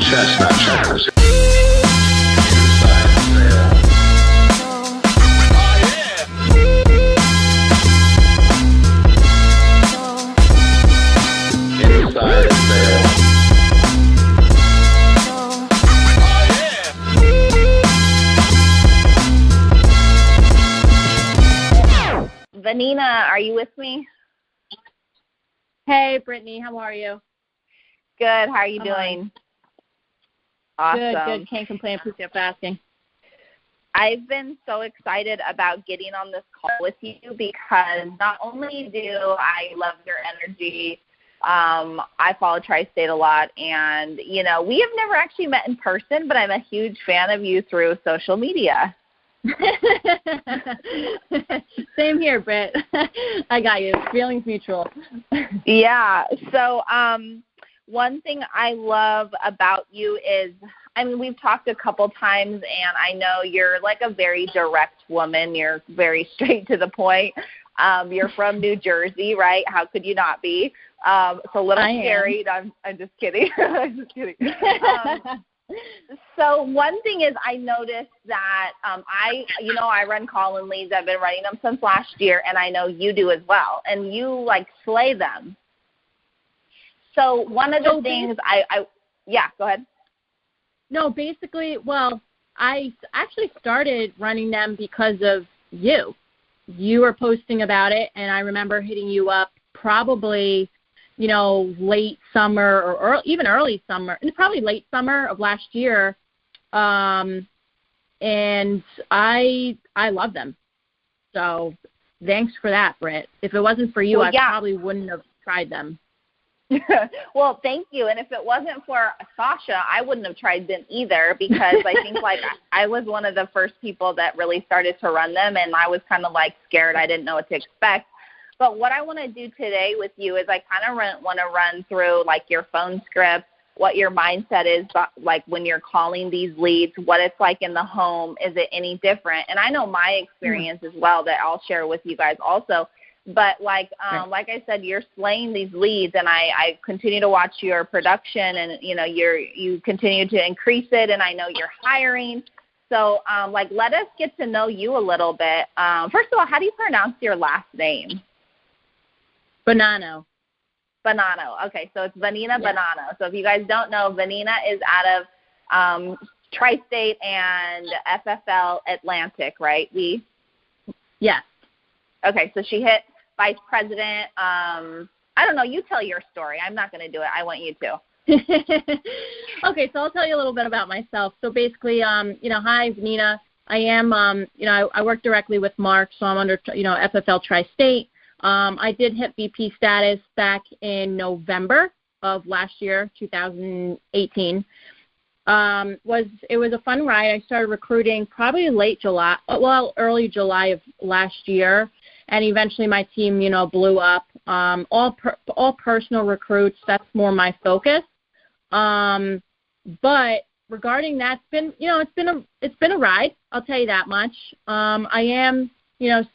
chestnut checkers. Inside sale. Vaninna, are you with me? Hey, Brittany, how are you? Good. How are you doing? Awesome. Good. Can't complain. Appreciate you asking. I've been so excited about getting on this call with you because not only do I love your energy, I follow Tri-State a lot, and, you know, we have never actually met in person, but I'm a huge fan of you through social media. Same here, Britt. I got you. Feelings mutual. Yeah. So one thing I love about you is, I mean, we've talked a couple times, and I know you're like a very direct woman. You're very straight to the point. You're from New Jersey, right? How could you not be? It's a little scary. I'm just kidding. I'm just kidding. So one thing is I noticed that I run call-in leads. I've been running them since last year, and I know you do as well. And you, like, slay them. So one of the things go ahead. No, basically, well, I actually started running them because of you. You were posting about it, and I remember hitting you up probably, you know, late summer or even early summer, and probably late summer of last year. And I love them. So thanks for that, Britt. If it wasn't for you, I probably wouldn't have tried them. Well, thank you. And if it wasn't for Sasha, I wouldn't have tried them either, because I think like I was one of the first people that really started to run them, and I was kind of like scared. I didn't know what to expect. But what I want to do today with you is I kind of want to run through like your phone script, what your mindset is like when you're calling these leads, what it's like in the home. Is it any different? And I know my experience as well that I'll share with you guys also. But like I said, you're slaying these leads, and I continue to watch your production, and you know you continue to increase it, and I know you're hiring. So let us get to know you a little bit. First of all, how do you pronounce your last name? Bonanno. Bonanno. Okay, so it's Vaninna Bonanno. So if you guys don't know, Vaninna is out of Tri-State and FFL Atlantic, right? Yes. Okay, so she hit vice president. I don't know. You tell your story. I'm not going to do it. I want you to. Okay, so I'll tell you a little bit about myself. So basically, hi, Vaninna. I am, I work directly with Mark, so I'm under, FFL Tri-State. I did hit VP status back in November of last year, 2018. It was a fun ride. I started recruiting probably early July of last year, and eventually my team, blew up. All personal recruits. That's more my focus. But regarding that, it's been a ride. I'll tell you that much. I am,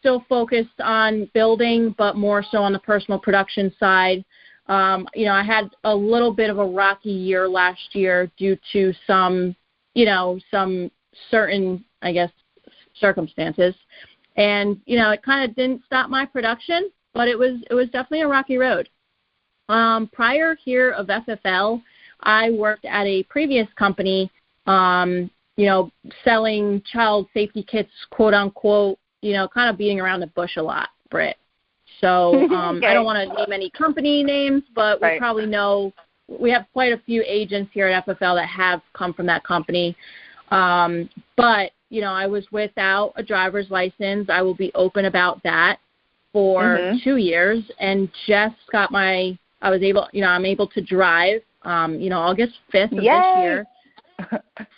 still focused on building, but more so on the personal production side. I had a little bit of a rocky year last year due to some certain, I guess, circumstances. And, it kind of didn't stop my production, but it was definitely a rocky road. Prior here of FFL, I worked at a previous company, selling child safety kits, quote unquote, kind of beating around the bush a lot, Britt. So okay. I don't want to name any company names, but we probably know we have quite a few agents here at FFL that have come from that company. But, I was without a driver's license. I will be open about that for 2 years, and just got I'm able to drive, August 5th of this year.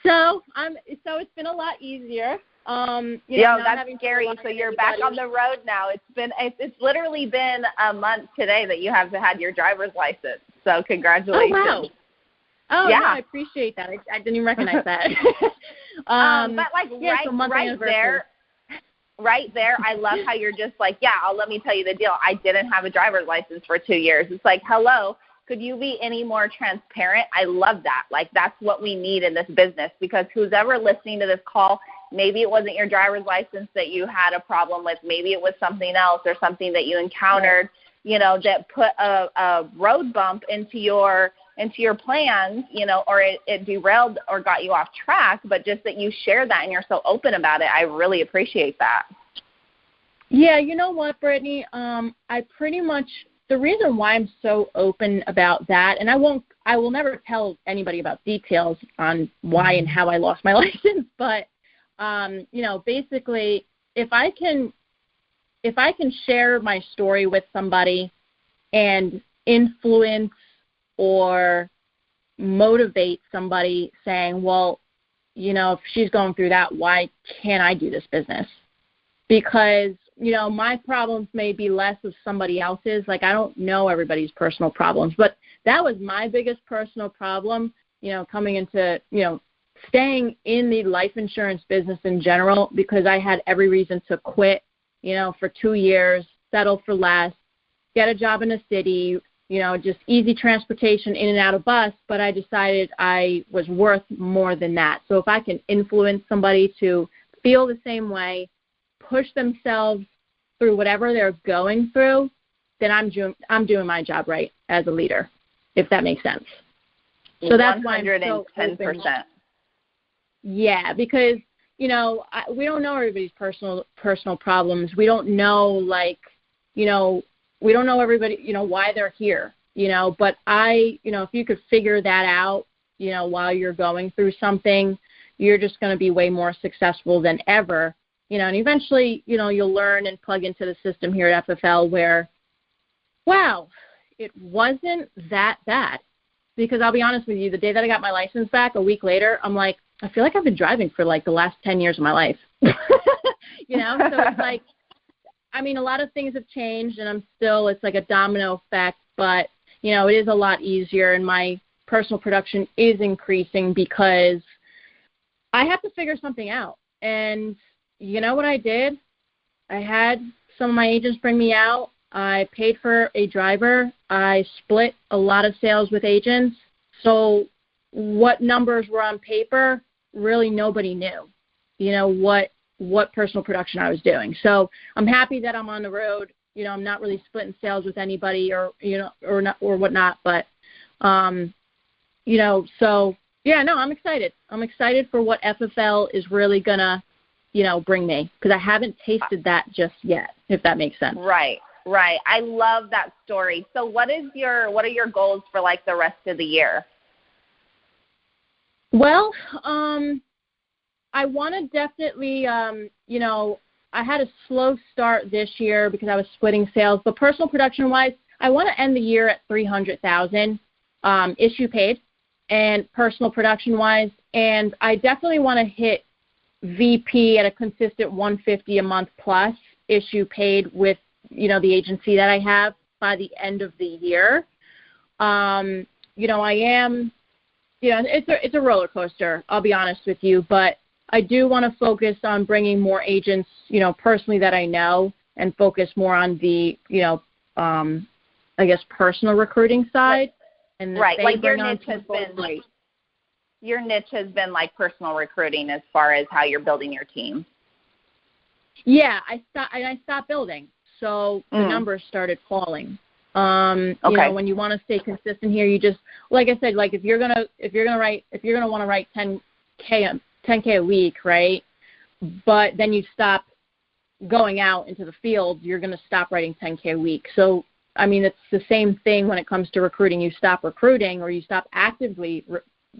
So it's been a lot easier. That's scary. So you're back on the road now. It's literally been a month today that you have had your driver's license. So congratulations. Oh, wow. Oh, yeah. I appreciate that. I didn't even recognize that. But right there, I love how you're just like, let me tell you the deal. I didn't have a driver's license for 2 years. It's like, hello. could you be any more transparent? I love that. Like, that's what we need in this business, because who's ever listening to this call, maybe it wasn't your driver's license that you had a problem with. Maybe it was something else or something that you encountered, you know, that put a road bump into your plans, you know, or it derailed or got you off track, but just that you share that and you're so open about it. I really appreciate that. Yeah, you know what, Brittany? I pretty much, the reason why I'm so open about that, and I will never tell anybody about details on why and how I lost my license, but you know, basically, if I can share my story with somebody and influence or motivate somebody saying, well, you know, if she's going through that, why can't I do this business? Because, you know, my problems may be less of somebody else's. Like, I don't know everybody's personal problems, but that was my biggest personal problem, you know, coming into, you know, staying in the life insurance business in general, because I had every reason to quit, you know, for 2 years, settle for less, get a job in a city, you know, just easy transportation in and out of bus, but I decided I was worth more than that. So if I can influence somebody to feel the same way, push themselves through whatever they're going through, then I'm doing my job right as a leader, if that makes sense. So that's why I'm so open. Yeah, because, you know, we don't know everybody's personal problems. We don't know, like, you know, we don't know everybody, you know, why they're here, you know, but you know, if you could figure that out, you know, while you're going through something, you're just going to be way more successful than ever, you know, and eventually, you know, you'll learn and plug into the system here at FFL where, wow, it wasn't that bad. Because I'll be honest with you, the day that I got my license back, a week later, I'm like, I feel like I've been driving for like the last 10 years of my life, you know, so it's like, I mean, a lot of things have changed and it's like a domino effect, but, you know, it is a lot easier and my personal production is increasing because I have to figure something out. And you know what I did? I had some of my agents bring me out. I paid for a driver. I split a lot of sales with agents. So what numbers were on paper, really nobody knew, you know, what personal production I was doing. So I'm happy that I'm on the road. You know, I'm not really splitting sales with anybody or, you know, or whatnot, but, you know, so yeah, no, I'm excited. I'm excited for what FFL is really going to, you know, bring me, because I haven't tasted that just yet, if that makes sense. Right. Right. I love that story. So what are your goals for like the rest of the year? Well, I want to definitely, you know, I had a slow start this year because I was splitting sales, but personal production wise, I want to end the year at 300,000 issue paid and personal production wise. And I definitely want to hit VP at a consistent 150 a month plus issue paid with, you know, the agency that I have by the end of the year. You know, I am, you know, it's a roller coaster, I'll be honest with you, but I do want to focus on bringing more agents, you know, personally that I know, and focus more on the, you know, I guess personal recruiting side. And right, like your niche has been like personal recruiting as far as how you're building your team. Yeah, I stopped building. So the numbers started falling. You know, when you want to stay consistent here, you just, like I said, like if you're gonna want to write 10K a week, right? But then you stop going out into the field, you're going to stop writing 10K a week. So, I mean, it's the same thing when it comes to recruiting. You stop recruiting or you stop actively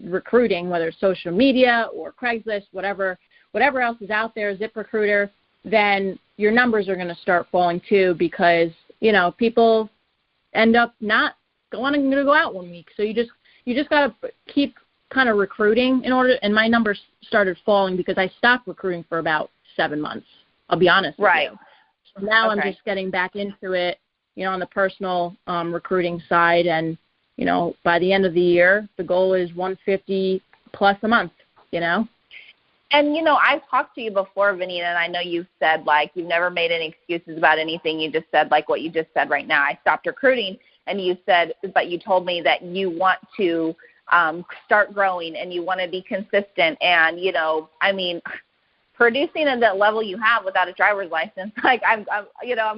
recruiting, whether it's social media or Craigslist, whatever else is out there, ZipRecruiter, then your numbers are going to start falling too, because, you know, people end up not wanting to go out 1 week. So you just got to keep kind of recruiting in order, and my numbers started falling because I stopped recruiting for about 7 months. I'll be honest with you. So now I'm just getting back into it, you know, on the personal recruiting side, and, you know, by the end of the year, the goal is 150 plus a month, you know. And, you know, I've talked to you before, Vaninna, and I know you've said, like, you've never made any excuses about anything. You just said, like, what you just said right now. I stopped recruiting. and you said, but you told me that you want to start growing and you want to be consistent. And, you know, I mean, producing at that level you have without a driver's license, like I'm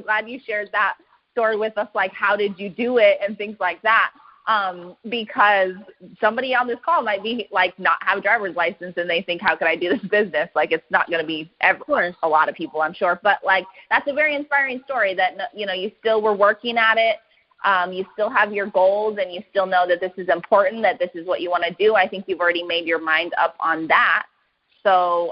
glad you shared that story with us, like how did you do it and things like that. Because somebody on this call might be like not have a driver's license and they think, how could I do this business? Like it's not going to be a lot of people, I'm sure. But like that's a very inspiring story that, you know, you still were working at it. You still have your goals and you still know that this is important, that this is what you want to do. I think you've already made your mind up on that. So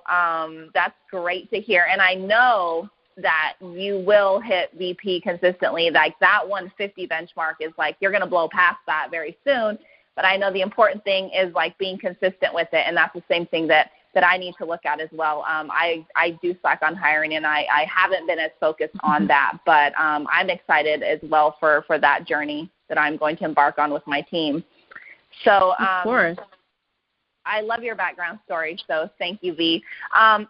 that's great to hear. And I know that you will hit VP consistently. Like that 150 benchmark is like you're going to blow past that very soon. But I know the important thing is like being consistent with it, and that's the same thing that I need to look at as well. I do slack on hiring, and I haven't been as focused on that. But I'm excited as well for that journey that I'm going to embark on with my team. So of course. I love your background story, so thank you, V.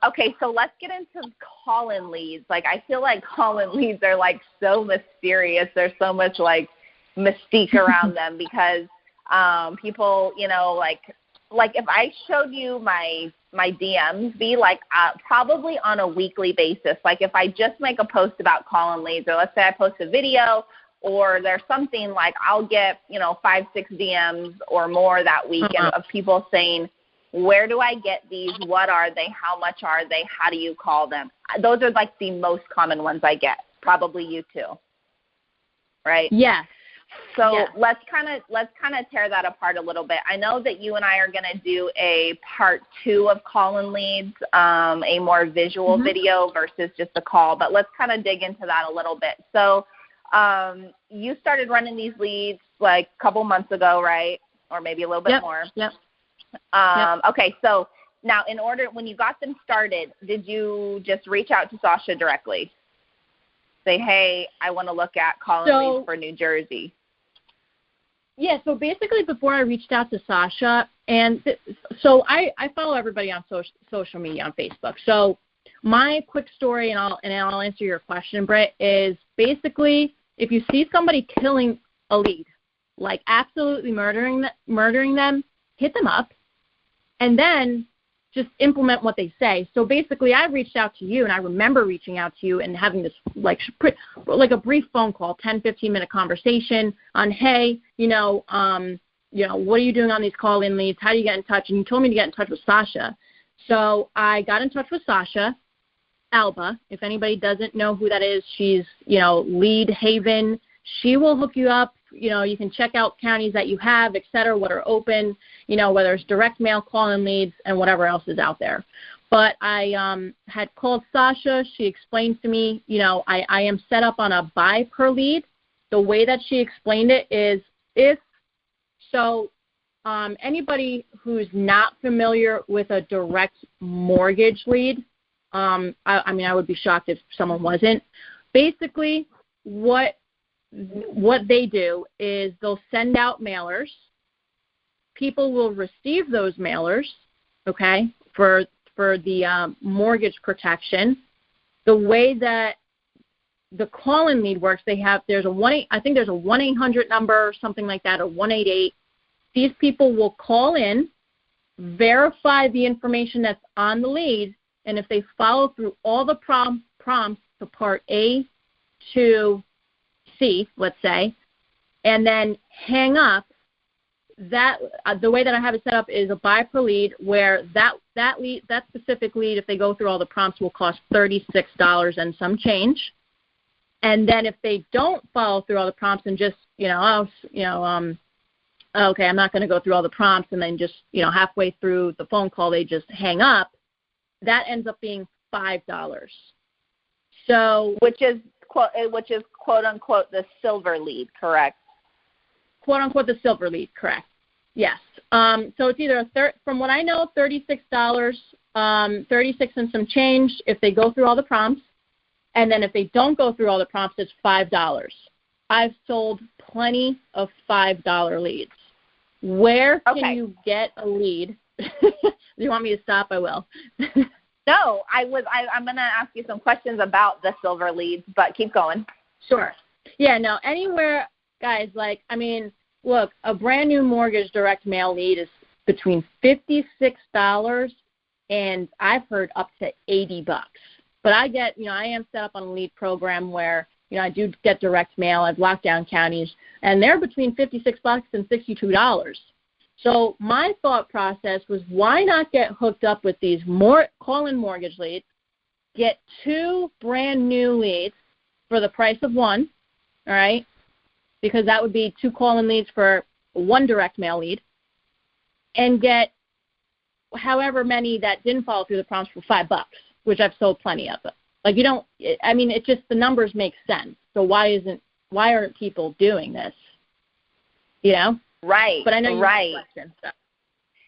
Okay, so let's get into call-in leads. Like, I feel like call-in leads are, like, so mysterious. There's so much, like, mystique around them because people, you know, like if I showed you my DMs, V, like, probably on a weekly basis. Like, if I just make a post about call-in leads, or let's say I post a video, or there's something like I'll get, you know, 5-6 DMs or more that week and of people saying, where do I get these? What are they? How much are they? How do you call them? Those are like the most common ones I get. Probably you too. Right? Yes. So yes. let's kind of tear that apart a little bit. I know that you and I are going to do a part 2 of call-in leads, a more visual video versus just a call, but let's kind of dig into that a little bit. So you started running these leads like a couple months ago, right? Or maybe a little bit more. Yep. Okay, so now when you got them started, did you just reach out to Sasha directly? Say, hey, I want to look at call-in leads for New Jersey. Yeah, so basically before I reached out to Sasha, and so I follow everybody on social media on Facebook. So my quick story, and I'll answer your question, Britt, is basically if you see somebody killing a lead, like absolutely murdering them, hit them up, and then just implement what they say. So basically, I reached out to you, and I remember reaching out to you and having this like a brief phone call, 10, 15-minute conversation on, hey, what are you doing on these call-in leads? How do you get in touch? And you told me to get in touch with Sasha. So I got in touch with Sasha Alba. If anybody doesn't know who that is, she's, Lead Haven. She will hook you up. You can check out counties that you have, et cetera, what are open, whether it's direct mail, call-in leads, and whatever else is out there. But I had called Sasha. She explained to me, I am set up on a buy per lead. The way that she explained it is anybody who's not familiar with a direct mortgage lead, I would be shocked if someone wasn't. Basically, what they do is they'll send out mailers. People will receive those mailers, okay, for the mortgage protection. The way that the call-in lead works, there's a 1-800 number or something like that, or 188. These people will call in, verify the information that's on the lead, and if they follow through all the prompts to part A to C, let's say, and then hang up, that the way that I have it set up is a buy per lead, where that specific lead, if they go through all the prompts, will cost $36 and some change. And then if they don't follow through all the prompts and just okay, I'm not going to go through all the prompts, and then just halfway through the phone call they just hang up, that ends up being $5. So which is quote unquote the silver lead, correct? Quote unquote the silver lead, correct? Yes. So it's either from what I know, $36, 36 and some change if they go through all the prompts, and then if they don't go through all the prompts, it's $5. I've sold plenty of $5 leads. Where can you get a lead? Do you want me to stop? I will. No, I'm going to ask you some questions about the silver leads, but keep going. Sure. Yeah, no, anywhere Guys, like, I mean, look, a brand new mortgage direct mail lead is between $56 and I've heard up to $80. But I get, I am set up on a lead program where, I do get direct mail. I've locked down counties, and they're between $56 and $62. So my thought process was, why not get hooked up with these call-in mortgage leads, get 2 brand new leads for the price of 1, all right? Because that would be 2 call-in leads for 1 direct mail lead, and get however many that didn't follow through the prompts for $5, which I've sold plenty of. Like, it's just the numbers make sense. So why aren't people doing this? Right. But I know you have a question. So.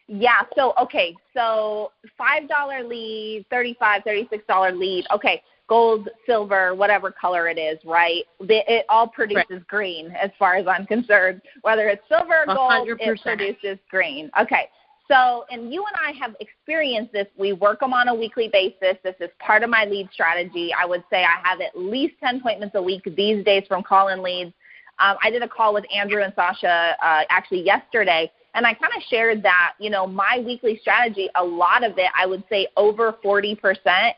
Yeah. So, okay. So $5 lead, $35, $36 lead. Okay. Gold, silver, whatever color it is, right? It all produces green as far as I'm concerned. Whether it's silver or gold, 100%. It produces green. Okay. So, and you and I have experienced this. We work them on a weekly basis. This is part of my lead strategy. I would say I have at least 10 appointments a week these days from call-in leads. I did a call with Andrew and Sasha actually yesterday, and I kind of shared that, my weekly strategy, a lot of it, I would say over 40%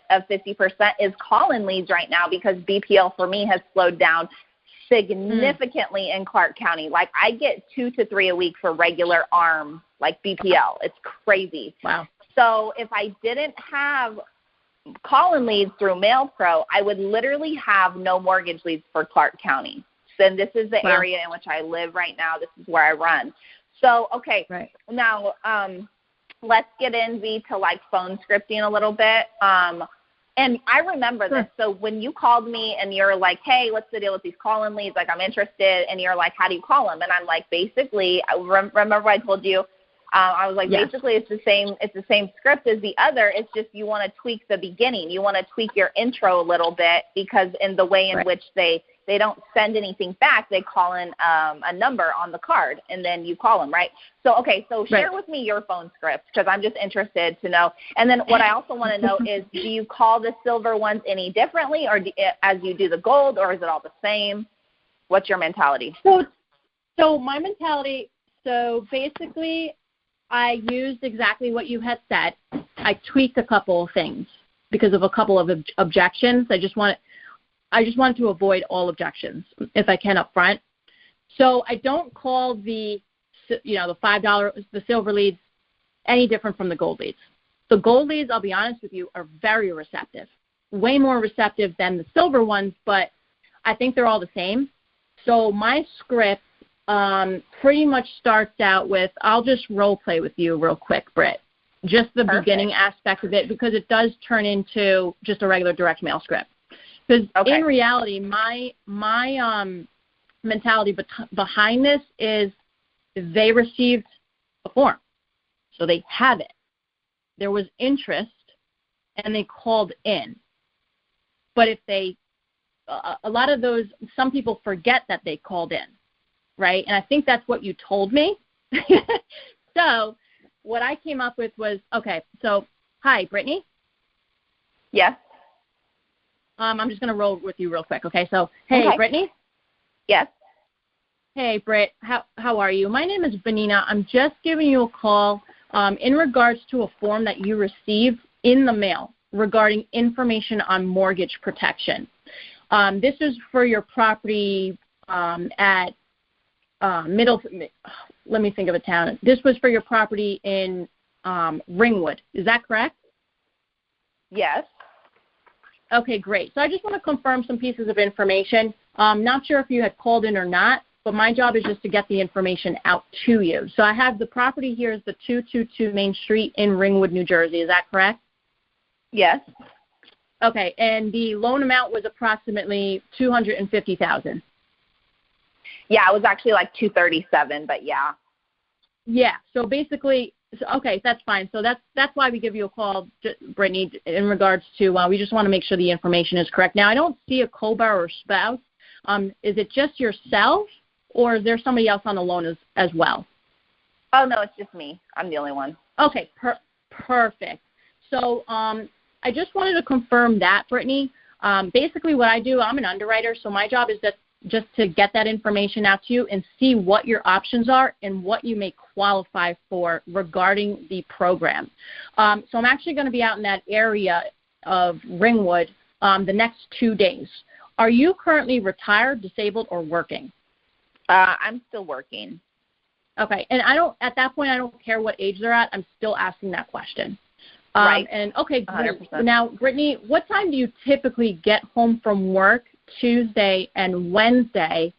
of 50% is call-in leads right now, because BPL for me has slowed down significantly in Clark County. Like, I get 2 to 3 a week for regular ARM, like BPL. It's crazy. Wow. So if I didn't have call-in leads through MailPro, I would literally have no mortgage leads for Clark County. And this is the area in which I live right now. This is where I run. So, okay, now let's get into like phone scripting a little bit. And I remember this. So when you called me and you're like, hey, what's the deal with these call-in leads? Like, I'm interested. And you're like, how do you call them? And I'm like, basically, remember I told you, I was like, basically, it's the same script as the other. It's just you want to tweak the beginning. You want to tweak your intro a little bit, because in the way in which they don't send anything back, they call in a number on the card, and then you call them, right? So, okay, so share with me your phone script, because I'm just interested to know. And then what I also want to know is, do you call the silver ones any differently, or as you do the gold, or is it all the same? What's your mentality? So my mentality, so basically I used exactly what you had said. I tweaked a couple of things because of a couple of objections. I just wanted to avoid all objections if I can up front. So I don't call the $5, the silver leads, any different from the gold leads. The gold leads, I'll be honest with you, are very receptive, way more receptive than the silver ones, but I think they're all the same. So my script pretty much starts out with, I'll just role play with you real quick, Britt, just the beginning aspect of it, because it does turn into just a regular direct mail script. Because in reality, my mentality behind this is they received a form, so they have it. There was interest, and they called in. But if a lot of those, some people forget that they called in, right? And I think that's what you told me. So what I came up with was, so hi, Brittany. Yes. I'm just going to roll with you real quick, okay? So, hey, Brittany? Yes. Hey, Britt, how are you? My name is Vaninna. I'm just giving you a call in regards to a form that you received in the mail regarding information on mortgage protection. This is for your property at let me think of a town. This was for your property in Ringwood. Is that correct? Yes. Okay, great. So I just want to confirm some pieces of information. Not sure if you had called in or not, but my job is just to get the information out to you. So I have the property here is the 222 Main Street in Ringwood, New Jersey. Is that correct? Yes. Okay, and the loan amount was approximately $250,000. Yeah, it was actually like $237, but yeah. Yeah. So basically, okay, that's fine. So that's why we give you a call, Brittany, in regards to we just want to make sure the information is correct. Now, I don't see a co-borrower spouse. Is it just yourself, or is there somebody else on the loan as well? Oh, no, it's just me. I'm the only one. Okay, perfect. So I just wanted to confirm that, Brittany. Basically what I do, I'm an underwriter, so my job is just to get that information out to you and see what your options are and what you may qualify for regarding the program. So I'm actually going to be out in that area of Ringwood the next 2 days. Are you currently retired, disabled, or working? I'm still working. Okay, and at that point, I don't care what age they're at. I'm still asking that question. Right. And okay, 100%. Now, Brittany, what time do you typically get home from work Tuesday and Wednesday,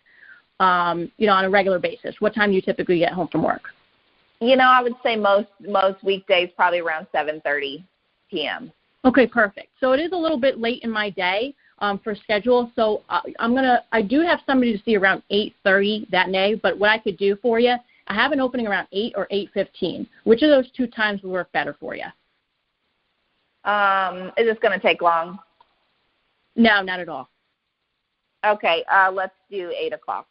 on a regular basis? What time do you typically get home from work? I would say most weekdays probably around 7:30 p.m. Okay, perfect. So it is a little bit late in my day for schedule. So I do have somebody to see around 8:30 that day. But what I could do for you, I have an opening around 8 or 8:15. Which of those two times will work better for you? Is this going to take long? No, not at all. Okay, let's do 8 o'clock.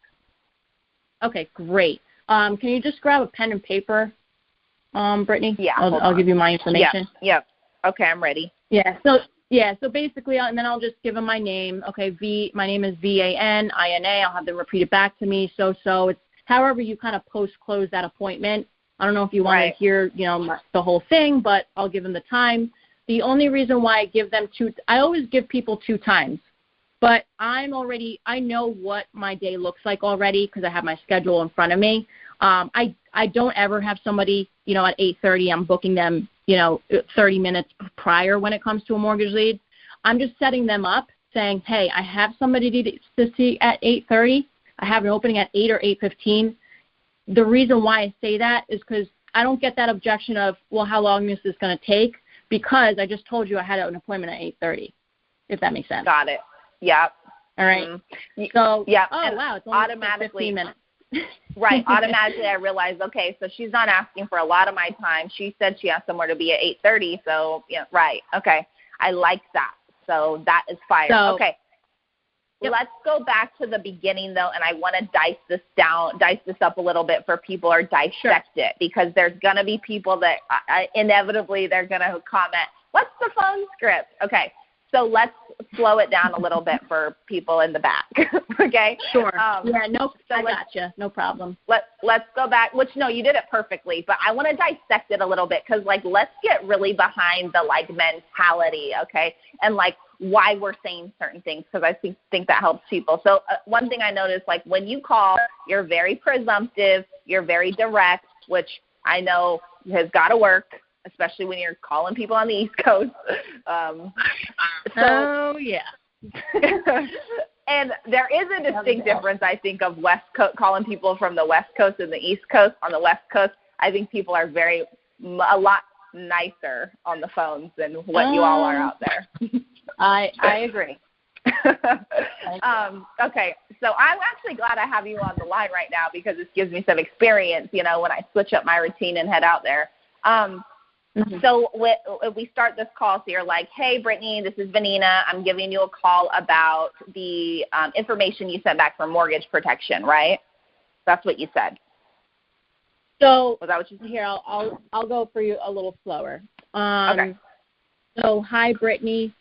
Okay, great. Can you just grab a pen and paper, Brittany? Yeah. I'll give you my information. Yep. Okay, I'm ready. Yeah. So basically, and then I'll just give them my name. Okay, my name is Vaninna. I'll have them repeat it back to me. So it's however you kind of post-close that appointment. I don't know if you want to hear, the whole thing, but I'll give them the time. The only reason why I give them I always give people 2 times. But I know what my day looks like already because I have my schedule in front of me. I don't ever have somebody, at 8:30, I'm booking them, 30 minutes prior when it comes to a mortgage lead. I'm just setting them up saying, hey, I have somebody to see at 8:30. I have an opening at 8 or 8:15. The reason why I say that is because I don't get that objection of, well, how long is this going to take? Because I just told you I had an appointment at 8:30, if that makes sense. Got it. Yep. All right. Mm-hmm. So, yeah. Wow, it's only automatically 15 minutes. Right. Automatically, I realized, okay, so she's not asking for a lot of my time. She said she has somewhere to be at 8:30. So, yeah, right. Okay. I like that. So that is fire. Okay. Yep. Let's go back to the beginning, though, and I want to dice this up a little bit for people or dissect it, because there's going to be people that inevitably they're going to comment, what's the phone script? Okay. So let's slow it down a little bit for people in the back, okay? Sure. I gotcha. No problem. Let's go back, no, you did it perfectly, but I want to dissect it a little bit because, let's get really behind the, mentality, okay, and, why we're saying certain things, because I think that helps people. So one thing I noticed, when you call, you're very presumptive, you're very direct, which I know has got to work, especially when you're calling people on the East Coast. Yeah. And there is a distinct difference, I think, of calling people from the West Coast and the East Coast. On the West Coast, I think people are a lot nicer on the phones than what you all are out there. I agree. Okay, so I'm actually glad I have you on the line right now because this gives me some experience, when I switch up my routine and head out there. So we start this call, so you're like, hey, Brittany, this is Vaninna. I'm giving you a call about the information you sent back for mortgage protection, right? That's what you said. So was that what you said? Here, I'll go for you a little slower. Okay. So hi, Brittany.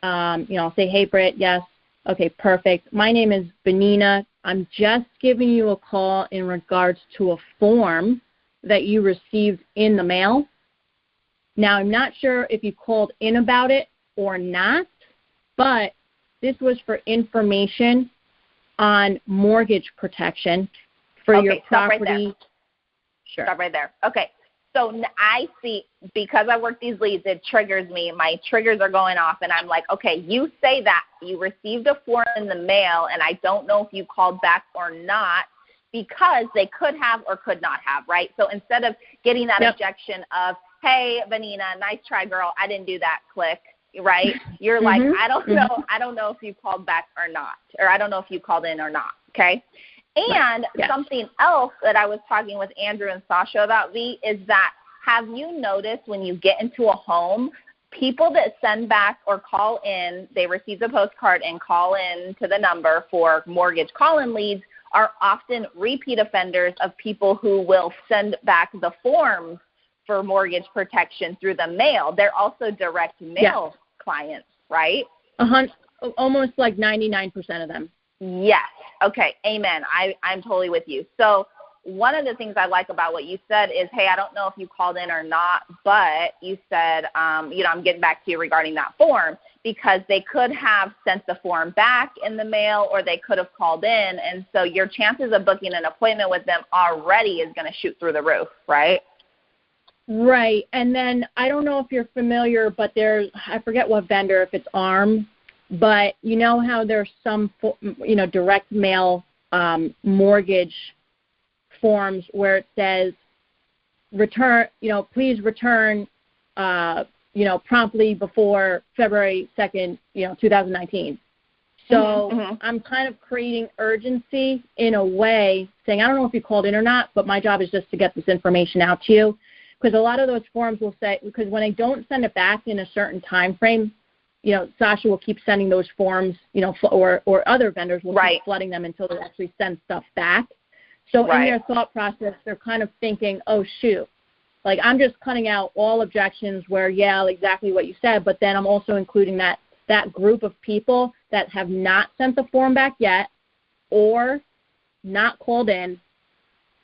I'll say, hey, Britt, yes. Okay, perfect. My name is Vaninna. I'm just giving you a call in regards to a form that you received in the mail. Now, I'm not sure if you called in about it or not, but this was for information on mortgage protection for your property. Stop right there. Sure. Stop right there. Okay. So I see, because I work these leads, it triggers me. My triggers are going off, and I'm like, okay, you say that you received a form in the mail, and I don't know if you called back or not, because they could have or could not have, right? So instead of getting that objection of, hey, Vaninna, nice try, girl, I didn't do that, click, right? You're like, I don't know if you called back or not, or I don't know if you called in or not, okay? And something else that I was talking with Andrew and Sasha about, V, is that have you noticed when you get into a home, people that send back or call in, they receive the postcard and call in to the number for mortgage call-in leads, are often repeat offenders of people who will send back the forms for mortgage protection through the mail. They're also direct mail clients, right? Almost like 99% of them. Yes. Okay. Amen. I'm totally with you. So one of the things I like about what you said is, hey, I don't know if you called in or not, but you said, I'm getting back to you regarding that form, because they could have sent the form back in the mail or they could have called in. And so your chances of booking an appointment with them already is going to shoot through the roof, right? Right. And then I don't know if you're familiar, but I forget what vendor, if it's ARM, but you know how there's some, direct mail mortgage forms where it says return, please return, promptly before February 2nd, 2019. So I'm kind of creating urgency in a way, saying, I don't know if you called in or not, but my job is just to get this information out to you. Because a lot of those forms will say, because when they don't send it back in a certain time frame, Sasha will keep sending those forms, or other vendors will keep flooding them until they actually send stuff back. So in their thought process, they're kind of thinking, oh, shoot, like I'm just cutting out all objections where, exactly what you said, but then I'm also including that group of people that have not sent the form back yet or not called in,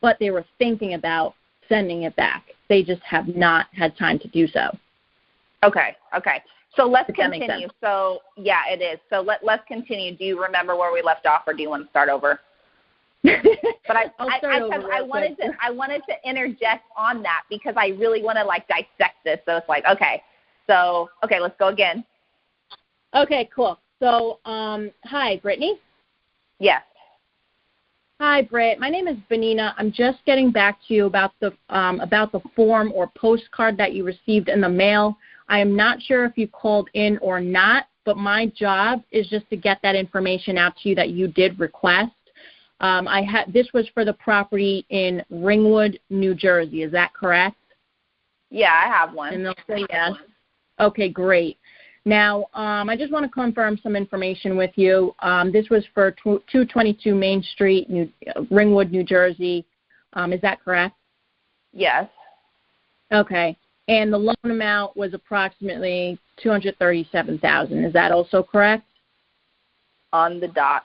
but they were thinking about sending it back. They just have not had time to do so. Okay. So let's continue. So, yeah, it is. So let's continue. Do you remember where we left off, or do you want to start over? But I wanted to interject on that because I really want to dissect this. So it's okay, let's go again. Okay, cool. So, hi, Brittany. Yes. Hi, Britt. My name is Vaninna. I'm just getting back to you about the form or postcard that you received in the mail. I am not sure if you called in or not, but my job is just to get that information out to you that you did request. This was for the property in Ringwood, New Jersey. Is that correct? Yeah, I have one. And they'll say yes. Okay, great. Now, I just want to confirm some information with you. This was for 222 Main Street, Ringwood, New Jersey. Is that correct? Yes. Okay. And the loan amount was approximately $237,000. Is that also correct? On the dot.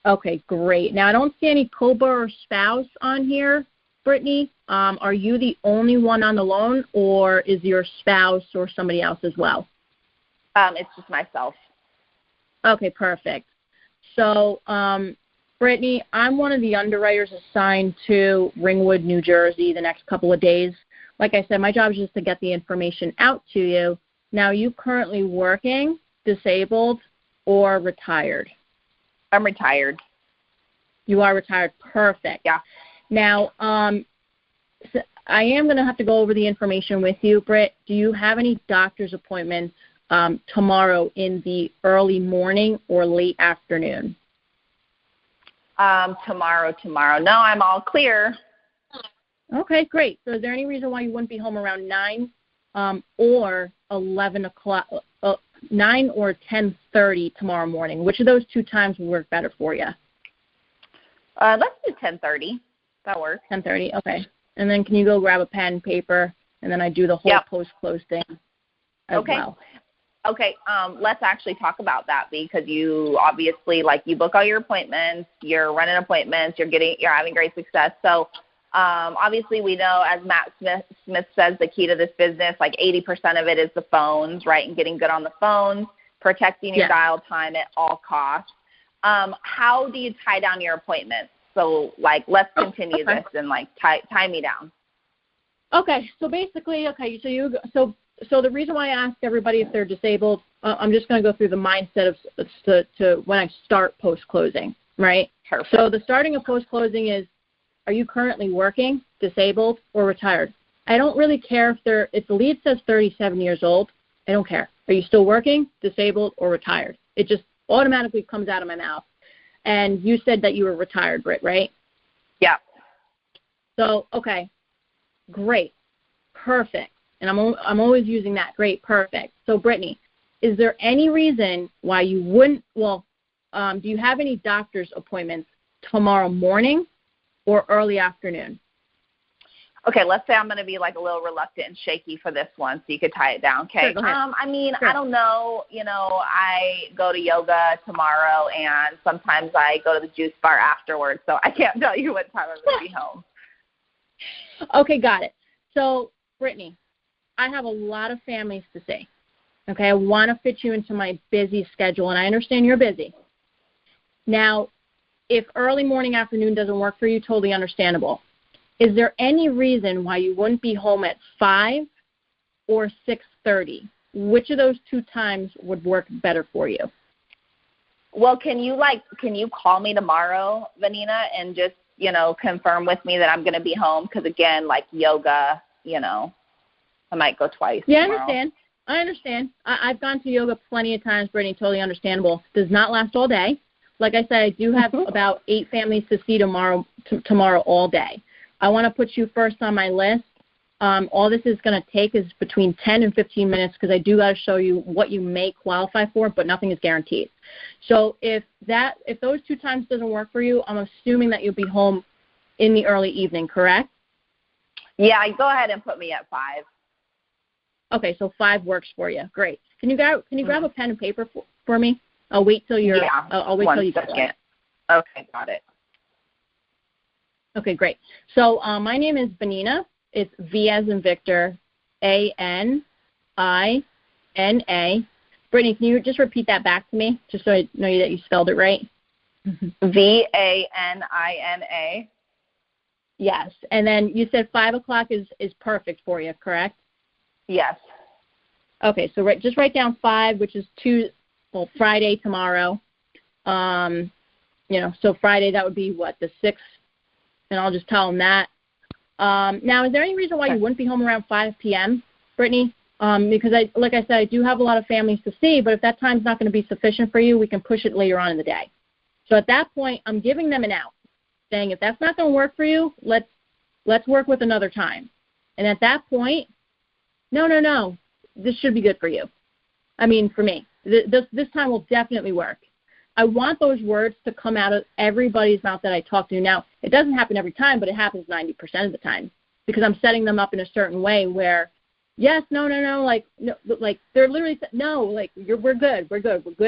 Okay, great. Now, I don't see any COBA or spouse on here, Brittany. Are you the only one on the loan, or is your spouse or somebody else as well? It's just myself. Okay, perfect. So, Brittany, I'm one of the underwriters assigned to Ringwood, New Jersey the next couple of days. Like I said, my job is just to get the information out to you. Now, are you currently working, disabled, or retired? I'm retired. You are retired. Perfect. Yeah. Now, so I am going to have to go over the information with you, Britt. Do you have any doctor's appointments tomorrow in the early morning or late afternoon? Tomorrow. No, I'm all clear. Okay, great. So is there any reason why you wouldn't be home around 9 or 11 o'clock, 9 or 10:30 tomorrow morning? Which of those two times would work better for you? Let's do 10:30. That works. 10:30, okay. And then can you go grab a pen, paper, and then I do the whole post-close thing as well. Okay, let's actually talk about that, because you obviously, you book all your appointments, you're running appointments, you're having great success. So obviously we know, as Matt Smith says, the key to this business, 80% of it is the phones, right, and getting good on the phones, protecting your dial time at all costs. How do you tie down your appointments? So, let's continue this and, tie me down. Okay, so basically, so the reason why I ask everybody if they're disabled, I'm just going to go through the mindset of to when I start post-closing, right? Perfect. So the starting of post-closing is, are you currently working, disabled, or retired? I don't really care if the lead says 37 years old. I don't care. Are you still working, disabled, or retired? It just automatically comes out of my mouth. And you said that you were retired, Britt, right? Yeah. So, okay, great, perfect. And I'm always using that, great, perfect. So, Brittany, is there any reason why you wouldn't, do you have any doctor's appointments tomorrow morning or early afternoon? Okay, let's say I'm going to be like a little reluctant and shaky for this one, so you could tie it down. Okay. Sure, go ahead. I mean, Sure. I don't know. I go to yoga tomorrow, and sometimes I go to the juice bar afterwards, so I can't tell you what time I'm going to be home. Okay, got it. So, Brittany, I have a lot of families to see. Okay, I want to fit you into my busy schedule, and I understand you're busy. Now, if early morning, afternoon doesn't work for you, totally understandable. Is there any reason why you wouldn't be home at 5 or 6:30? Which of those two times would work better for you? Well, can you call me tomorrow, Vaninna, and just, confirm with me that I'm going to be home? Because, again, like yoga, I might go twice. Yeah, tomorrow. I understand. I've gone to yoga plenty of times, Brittany, totally understandable. Does not last all day. Like I said, I do have about 8 families to see tomorrow all day. I want to put you first on my list. All this is going to take is between 10 and 15 minutes because I do got to show you what you may qualify for, but nothing is guaranteed. So if those two times doesn't work for you, I'm assuming that you'll be home in the early evening, correct? Yeah, go ahead and put me at 5. Okay, so 5 works for you. Great. Can you grab a pen and paper for me? I'll wait till you're. Yeah. I'll wait till you get it. Okay, got it. Okay, great. So my name is Vaninna. It's V as in Victor, Anina. Brittany, can you just repeat that back to me, just so I know that you spelled it right? Vanina. Yes, and then you said 5 o'clock is perfect for you, correct? Yes. Okay, so just write down 5, which is Friday tomorrow. So Friday, that would be what, the 6th, and I'll just tell them that. Now, is there any reason why you wouldn't be home around 5 p.m., Brittany? Because, like I said, I do have a lot of families to see, but if that time's not going to be sufficient for you, we can push it later on in the day. So at that point, I'm giving them an out, saying if that's not going to work for you, let's work with another time. And at that point, no, this should be good for you. I mean, for me, this time will definitely work. I want those words to come out of everybody's mouth that I talk to. Now, it doesn't happen every time, but it happens 90% of the time because I'm setting them up in a certain way where, yes, no, like they're literally, no, like we're good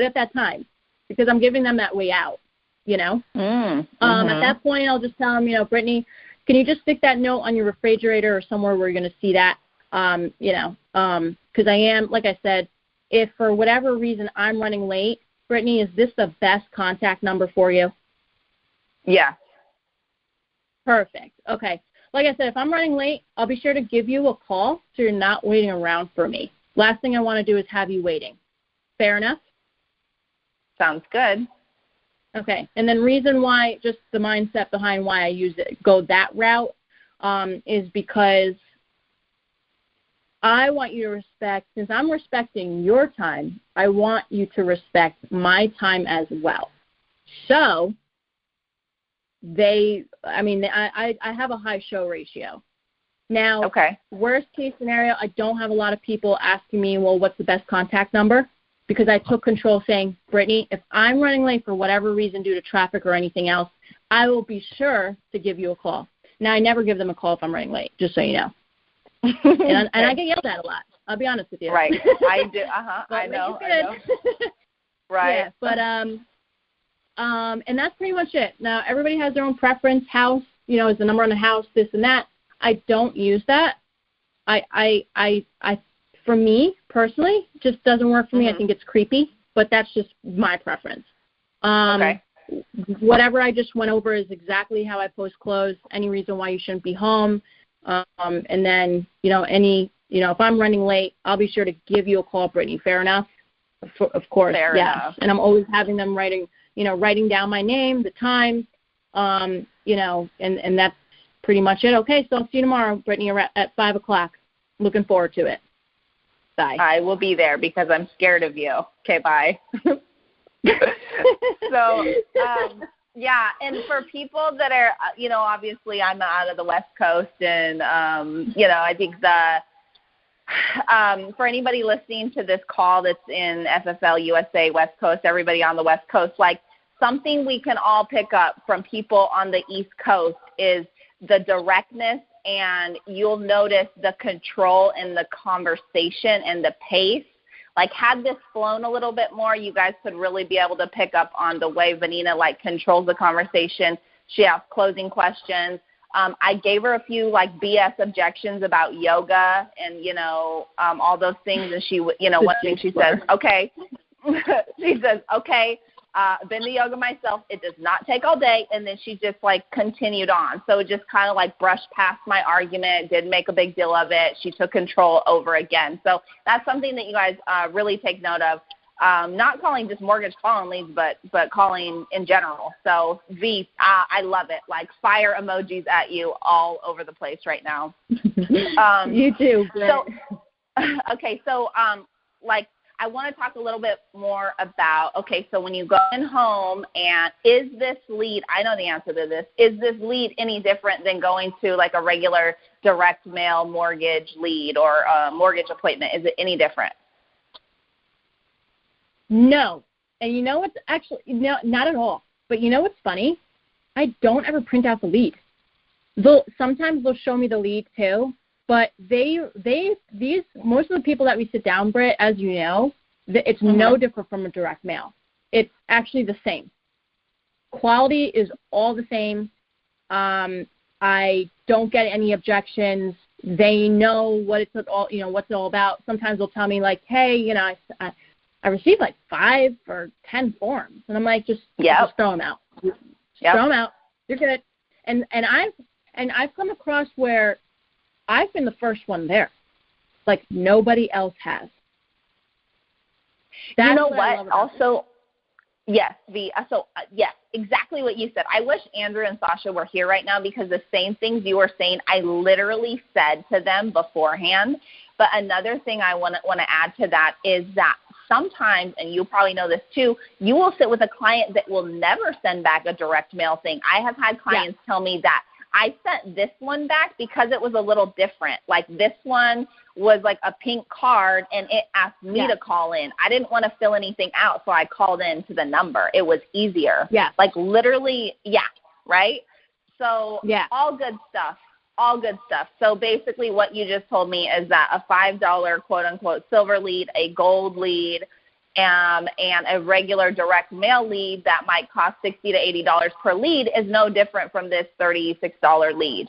at that time because I'm giving them that way out, At that point, I'll just tell them, Brittany, can you just stick that note on your refrigerator or somewhere where you're going to see that, because I am, like I said, if for whatever reason I'm running late, Brittany, is this the best contact number for you? Yeah. Perfect. Okay. Like I said, if I'm running late, I'll be sure to give you a call so you're not waiting around for me. Last thing I want to do is have you waiting. Fair enough? Sounds good. Okay. And then reason why, just the mindset behind why I go that route is because I want you to respect, since I'm respecting your time, I want you to respect my time as well. So I have a high show ratio. Now, okay. Worst case scenario, I don't have a lot of people asking me, well, what's the best contact number? Because I took control saying, Brittany, if I'm running late for whatever reason due to traffic or anything else, I will be sure to give you a call. Now, I never give them a call if I'm running late, just so you know. And I get yelled at a lot. I'll be honest with you. Right. I do. I know. Right. Yeah, but and that's pretty much it. Now everybody has their own preference. House, is the number on the house, this and that. I don't use that. I for me personally, just doesn't work for me. I think it's creepy, but that's just my preference. Okay. Whatever I just went over is exactly how I post close. Any reason why you shouldn't be home. And then, if I'm running late, I'll be sure to give you a call, Brittany. Fair enough? Of course, Fair yes. enough. And I'm always having them writing down my name, the time, and that's pretty much it. Okay, so I'll see you tomorrow, Brittany, at 5 o'clock. Looking forward to it. Bye. I will be there because I'm scared of you. Okay, bye. So, yeah, and for people that are, obviously I'm out of the West Coast, and, I think for anybody listening to this call that's in FFL USA West Coast, everybody on the West Coast, like something we can all pick up from people on the East Coast is the directness and you'll notice the control in the conversation and the pace. Like, had this flown a little bit more, you guys could really be able to pick up on the way Vaninna, like, controls the conversation. She asks closing questions. I gave her a few, like, BS objections about yoga and, you know, all those things. And she, you know, one thing she says, okay. She says, okay, been to yoga myself. It does not take all day. And then she just, like, continued on. So it just kind of, like, brushed past my argument, didn't make a big deal of it. She took control over again. So that's something that you guys really take note of. Not calling just mortgage calling leads, but calling in general. So, V, I love it. Like, fire emojis at you all over the place right now. You too. So, okay, so, like, I want to talk a little bit more about, okay, so when you go in home, and is this lead, I know the answer to this, is this lead any different than going to, like, a regular direct mail mortgage lead or a mortgage appointment? Is it any different? No. And you know what's actually, no, not at all. But you know what's funny? I don't ever print out the lead. Sometimes they'll show me the lead too, but most of the people that we sit down, Britt, as you know, it's no different from a direct mail. It's actually the same. Quality is all the same. I don't get any objections. They know what it's all, you know, what's it all about. Sometimes they'll tell me, like, hey, you know, I received like 5 or 10 forms, and I'm like, just throw them out. Throw them out. You're good. And I've come across where I've been the first one there, like nobody else has. That's you know what? Also, yes, yes, exactly what you said. I wish Andrew and Sasha were here right now, because the same things you were saying, I literally said to them beforehand. But another thing I want to add to that is that sometimes, and you probably know this too, you will sit with a client that will never send back a direct mail thing. I have had clients tell me that I sent this one back because it was a little different. Like, this one was like a pink card, and it asked me to call in. I didn't want to fill anything out, so I called in to the number. It was easier. Yeah. Like, literally, right? So all good stuff. All good stuff. So basically what you just told me is that a $5 quote-unquote silver lead, a gold lead, and a regular direct mail lead that might cost $60 to $80 per lead is no different from this $36 lead.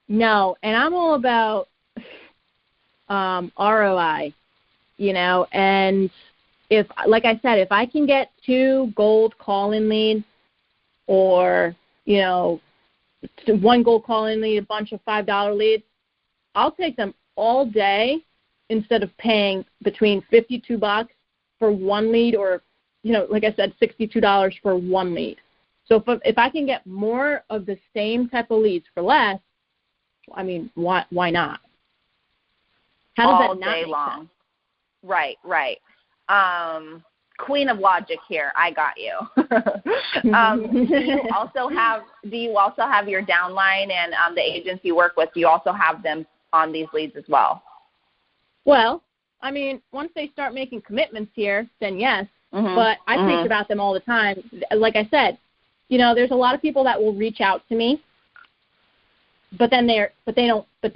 No, and I'm all about ROI, you know, and if, like I said, if I can get 2 gold call-in leads, or, you know, 1 gold call-in lead, a bunch of $5 leads, I'll take them all day instead of paying between $52 for 1 lead, or, you know, like I said, $62 for 1 lead. So if I can get more of the same type of leads for less, I mean, why not? How does all that not day make long? sense? Right. Queen of logic here. I got you. Do you also have your downline and the agents you work with? Do you also have them on these leads as well? Well, I mean, once they start making commitments here, then yes. But I think about them all the time. Like I said, you know, there's a lot of people that will reach out to me, but then they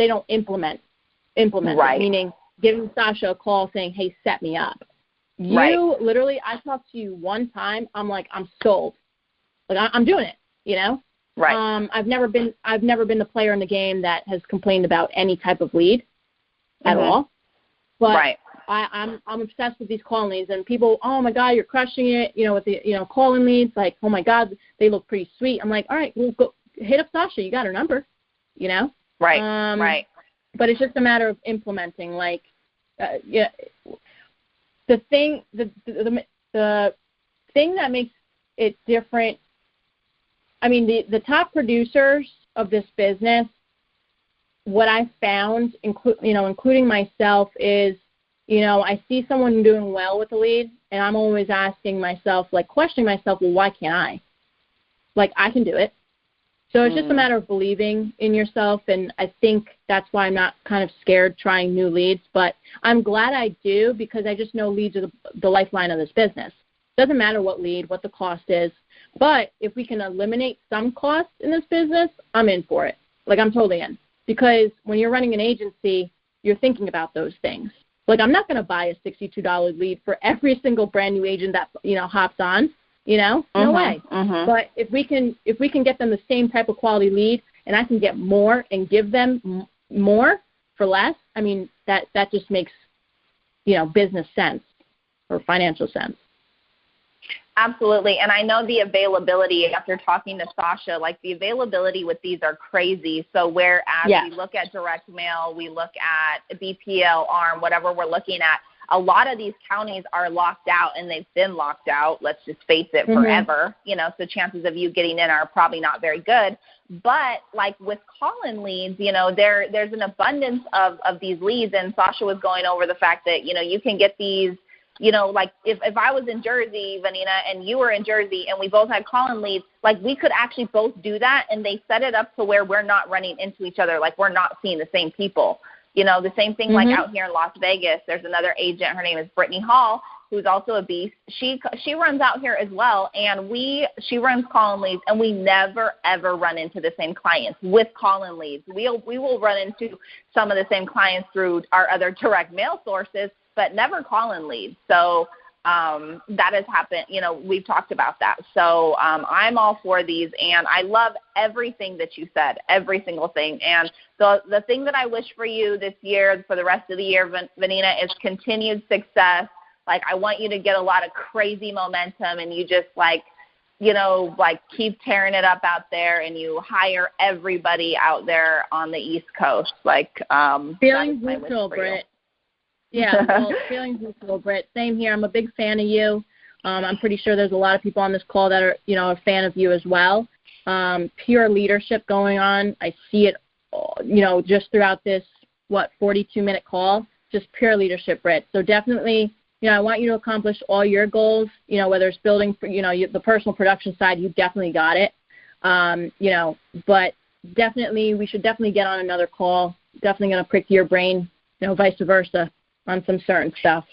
don't implement right. it, meaning giving Sasha a call saying, hey, set me up. Literally, I talked to you one time. I'm like, I'm sold. Like, I'm doing it, you know? Right. I've never been the player in the game that has complained about any type of lead at all. But I'm obsessed with these call leads, and people, oh my God, you're crushing it, you know, with the, you know, calling leads. Like, oh my God, they look pretty sweet. I'm like, all right, well, go hit up Sasha. You got her number, you know? Right. But it's just a matter of implementing. Like, the thing that makes it different, I mean, the top producers of this business, what I found, including myself, is, you know, I see someone doing well with the lead, and I'm always asking myself, like, questioning myself, well, why can't I? Like, I can do it. So it's just a matter of believing in yourself, and I think that's why I'm not kind of scared trying new leads. But I'm glad I do, because I just know leads are the lifeline of this business. Doesn't matter what lead, what the cost is. But if we can eliminate some costs in this business, I'm in for it. Like, I'm totally in. Because when you're running an agency, you're thinking about those things. Like, I'm not going to buy a $62 lead for every single brand new agent that, hops on, no way. But if we can get them the same type of quality lead, and I can get more and give them more for less, I mean, that just makes, business sense or financial sense. Absolutely. And I know the availability, after talking to Sasha, like the availability with these are crazy. So whereas we look at direct mail, we look at BPL, ARM, whatever we're looking at, a lot of these counties are locked out, and they've been locked out, let's just face it, forever. So chances of you getting in are probably not very good. But like with call-in leads, there's an abundance of these leads. And Sasha was going over the fact that, you can get these, like if I was in Jersey, Vaninna, and you were in Jersey, and we both had call-in leads, like we could actually both do that, and they set it up to where we're not running into each other, like we're not seeing the same people. The same thing like out here in Las Vegas, there's another agent, her name is Brittany Hall, who's also a beast. She runs out here as well, and she runs call-in leads, and we never, ever run into the same clients with call-in leads. We will run into some of the same clients through our other direct mail sources, but never call-in leads. So that has happened. We've talked about that. So I'm all for these, and I love everything that you said, every single thing. And the thing that I wish for you this year, for the rest of the year, Vaninna, is continued success. Like, I want you to get a lot of crazy momentum, and you just keep tearing it up out there, and you hire everybody out there on the East Coast. Feeling mutual, Britt. Yeah, well, feelings mutual, Britt. Same here. I'm a big fan of you. I'm pretty sure there's a lot of people on this call that are, a fan of you as well. Pure leadership going on. I see it, just throughout this, 42-minute call, just pure leadership, Britt. So definitely, I want you to accomplish all your goals, whether it's building, the personal production side, you definitely got it. But definitely, we should definitely get on another call. Definitely going to prick your brain, vice versa, on some certain stuff.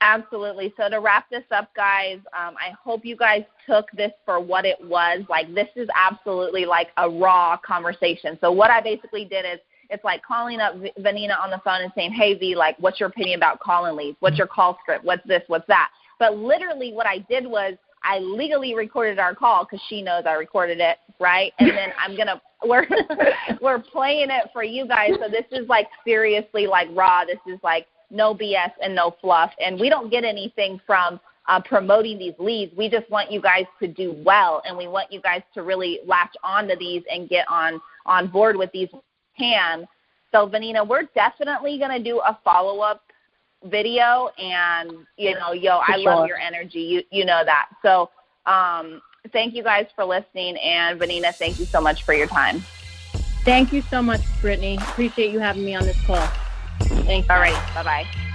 Absolutely. So to wrap this up, guys, I hope you guys took this for what it was. Like, this is absolutely like a raw conversation. So what I basically did is, it's like calling up Vaninna on the phone and saying, hey, V, like, what's your opinion about call-in leads? What's your call script? What's this? What's that? But literally what I did was I legally recorded our call, because she knows I recorded it, right? And then we're playing it for you guys. So this is like seriously like raw. This is like no BS and no fluff. And we don't get anything from promoting these leads. We just want you guys to do well, and we want you guys to really latch onto these and get on board with these. So Vaninna, we're definitely going to do a follow-up video, and I love your energy. You know that. So thank you guys for listening, and Vaninna, thank you so much for your time. Thank you so much, Brittany. Appreciate you having me on this call. Thanks. All right. Bye-bye.